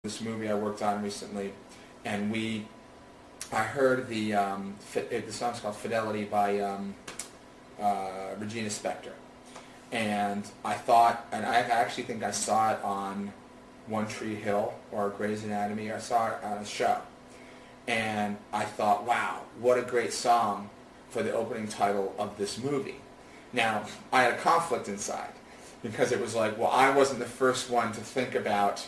this movie I worked on recently, and I heard the song's called Fidelity by Regina Spektor, and I actually think I saw it on One Tree Hill or Grey's Anatomy. I saw it on a show, and I thought, wow, what a great song for the opening title of this movie. Now, I had a conflict inside, because it was like, well, I wasn't the first one to think about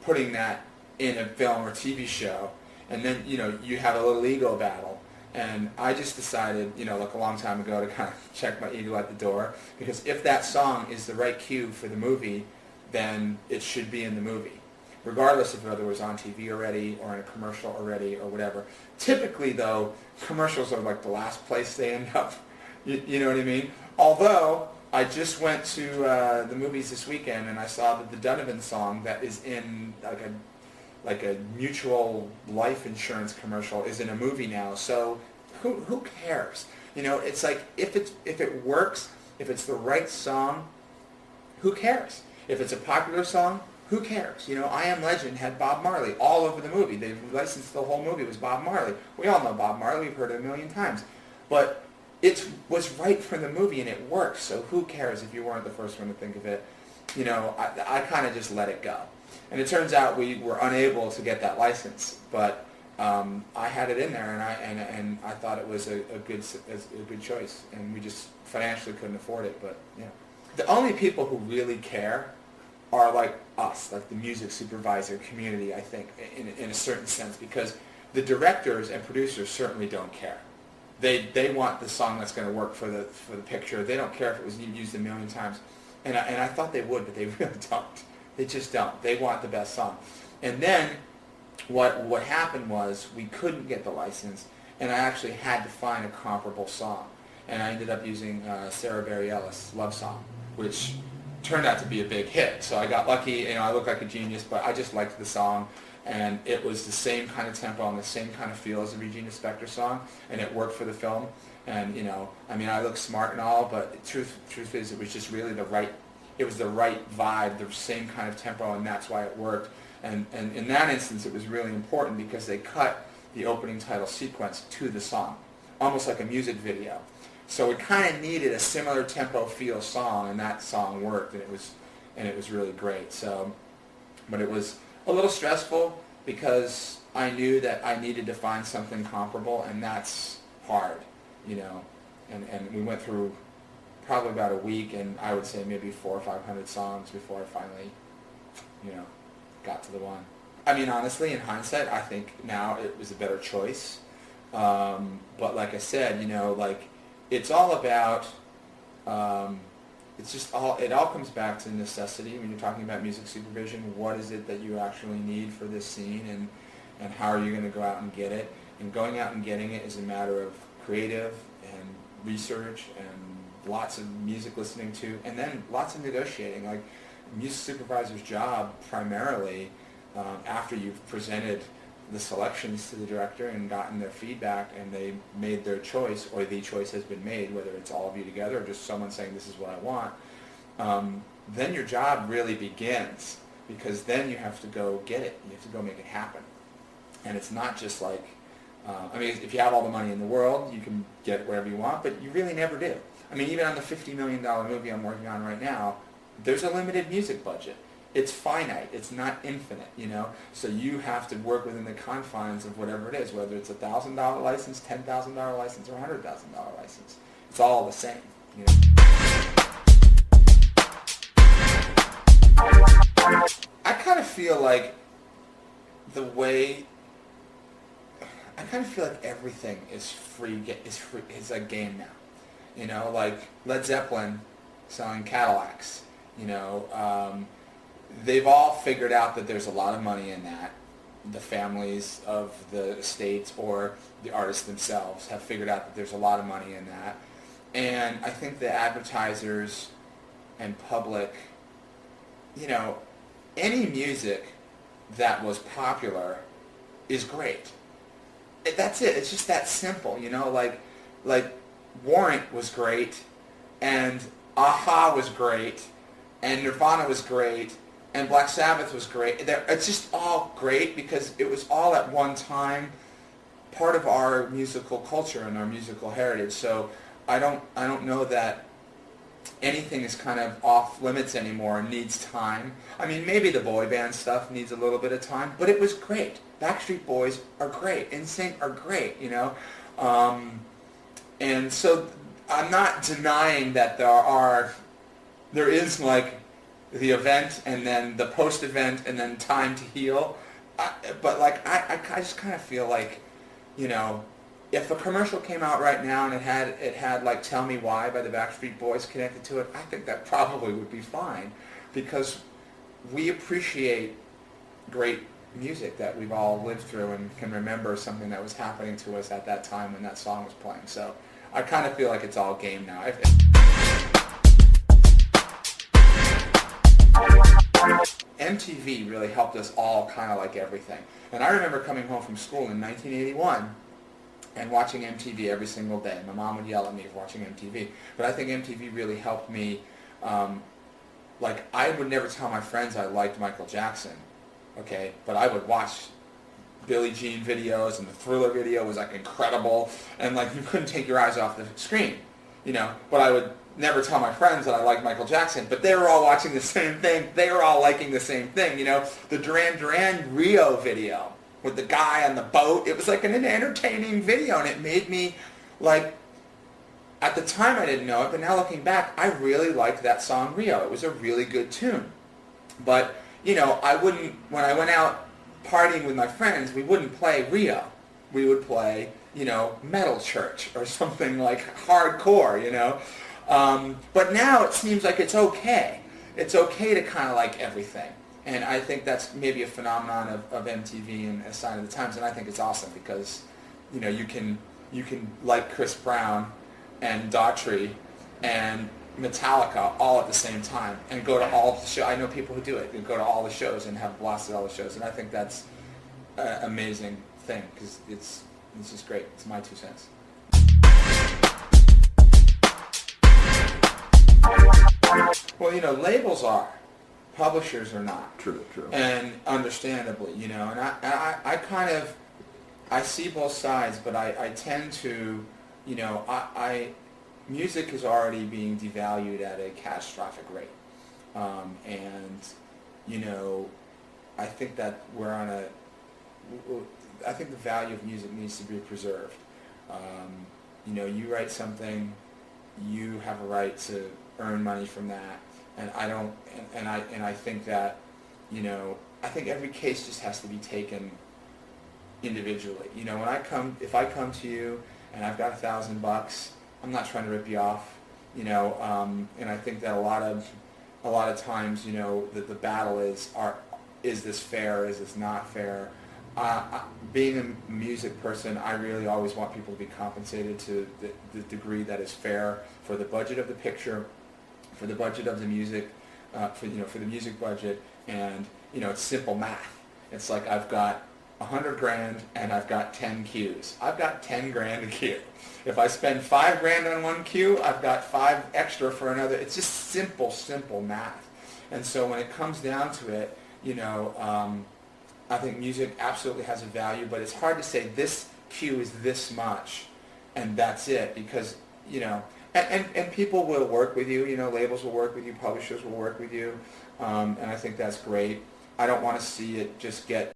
putting that in a film or TV show, and then, you have a little ego battle. And I just decided, like a long time ago, to kind of check my ego at the door, because if that song is the right cue for the movie, then it should be in the movie, regardless of whether it was on TV already or in a commercial already or whatever. Typically, though, commercials are like the last place they end up. You know what I mean? Although, I just went to the movies this weekend, and I saw that the Donovan song that is in like a mutual life insurance commercial is in a movie now. So who cares? It's like if it works, if it's the right song, who cares? If it's a popular song, who cares? I Am Legend had Bob Marley all over the movie. They licensed the whole movie. It was Bob Marley. We all know Bob Marley. We've heard it a million times. But it was right for the movie, and it worked, so who cares if you weren't the first one to think of it? I kind of just let it go. And it turns out we were unable to get that license, but I had it in there, and I thought it was a good choice, and we just financially couldn't afford it, but yeah. The only people who really care are like us, like the music supervisor community, I think, in a certain sense, because the directors and producers certainly don't care. They want the song that's going to work for the picture. They don't care if it was used a million times. And I thought they would, but they really don't. They just don't. They want the best song. And then what happened was we couldn't get the license, and I actually had to find a comparable song. And I ended up using Sarah Bareilles' Love Song, which turned out to be a big hit. So I got lucky. I look like a genius, but I just liked the song. And it was the same kind of tempo and the same kind of feel as the Regina Spektor song, and it worked for the film. And I look smart and all, but the truth is, it was just really the right vibe, the same kind of tempo, and that's why it worked. And in that instance, it was really important because they cut the opening title sequence to the song, almost like a music video. So it kind of needed a similar tempo feel song, and that song worked, and it was really great. So, but it was a little stressful because I knew that I needed to find something comparable, and that's hard, And we went through probably about a week, and I would say maybe 400 or 500 songs before I finally, got to the one. Honestly, in hindsight, I think now it was a better choice. But like I said, it's all about. It all comes back to necessity when you're talking about music supervision. What is it that you actually need for this scene, and how are you going to go out and get it? And going out and getting it is a matter of creative and research and lots of music listening to, and then lots of negotiating. Like, music supervisor's job primarily, after you've presented the selections to the director and gotten their feedback, and they made their choice, or the choice has been made, whether it's all of you together or just someone saying this is what I want, then your job really begins, because then you have to go get it. You have to go make it happen. And it's not just like, if you have all the money in the world, you can get whatever you want, but you really never do. Even on the $50 million movie I'm working on right now, there's a limited music budget. It's finite. It's not infinite, So you have to work within the confines of whatever it is, whether it's a $1,000 license, $10,000 license, or $100,000 license. It's all the same, I kind of feel like everything is free. It's a game now. Like Led Zeppelin selling Cadillacs. They've all figured out that there's a lot of money in that. The families of the estates or the artists themselves have figured out that there's a lot of money in that. And I think the advertisers and public, any music that was popular is great. That's it. It's just that simple, Like Warrant was great, and Aha was great, and Nirvana was great, and Black Sabbath was great. It's just all great because it was all at one time part of our musical culture and our musical heritage. So I don't know that anything is kind of off limits anymore and needs time. I mean, maybe the boy band stuff needs a little bit of time, but it was great. Backstreet Boys are great. NSYNC are great, you know. And so I'm not denying that there is like the event and then the post-event and then time to heal. But like I just kind of feel like, you know, if a commercial came out right now and it had like "Tell Me Why" by the Backstreet Boys connected to it, I think that probably would be fine, because we appreciate great music that we've all lived through and can remember something that was happening to us at that time when that song was playing. So I kind of feel like it's all game now. MTV really helped us all kind of like everything. And I remember coming home from school in 1981 and watching MTV every single day. My mom would yell at me for watching MTV. But I think MTV really helped me. Like, I would never tell my friends I liked Michael Jackson, okay? But I would watch Billie Jean videos, and the Thriller video was like incredible. And like, you couldn't take your eyes off the screen, you know? But I would never tell my friends that I liked Michael Jackson, but they were all watching the same thing. They were all liking the same thing, you know? The Duran Duran Rio video with the guy on the boat, it was like an entertaining video, and it made me, like, at the time I didn't know it, but now looking back, I really liked that song Rio. It was a really good tune. But, you know, I wouldn't, when I went out partying with my friends, we wouldn't play Rio. We would play, you know, Metal Church or something like hardcore, you know? But now it seems like it's okay. It's okay to kind of like everything. And I think that's maybe a phenomenon of MTV and a sign of the times. And I think it's awesome because, you know, you can like Chris Brown and Daughtry and Metallica all at the same time and go to all the shows. I know people who do it. They go to all the shows and have blasted all the shows. And I think that's an amazing thing because it's just great. It's my 2 cents. Well, you know, labels are. Publishers are not. True. And understandably, you know, and I kind of, I see both sides, but I tend to, you know, music is already being devalued at a catastrophic rate. And, you know, I think that I think the value of music needs to be preserved. You know, you write something, you have a right to earn money from that. And I don't, and I think that, you know, I think every case just has to be taken individually. You know, if I come to you and I've got $1,000, I'm not trying to rip you off. You know, and I think that a lot of times, you know, the battle is this fair? Is this not fair? Being a music person, I really always want people to be compensated to the degree that is fair for the budget of the picture, for the budget of the music, for the music budget, and you know, it's simple math. It's like I've got $100,000 and I've got 10 cues. I've got 10 grand a cue. If I spend $5,000 on one cue, I've got 5 extra for another. It's just simple math. And so when it comes down to it, you know, I think music absolutely has a value, but it's hard to say this cue is this much and that's it, because, you know, and people will work with you, you know, labels will work with you, publishers will work with you, and I think that's great. I don't want to see it just get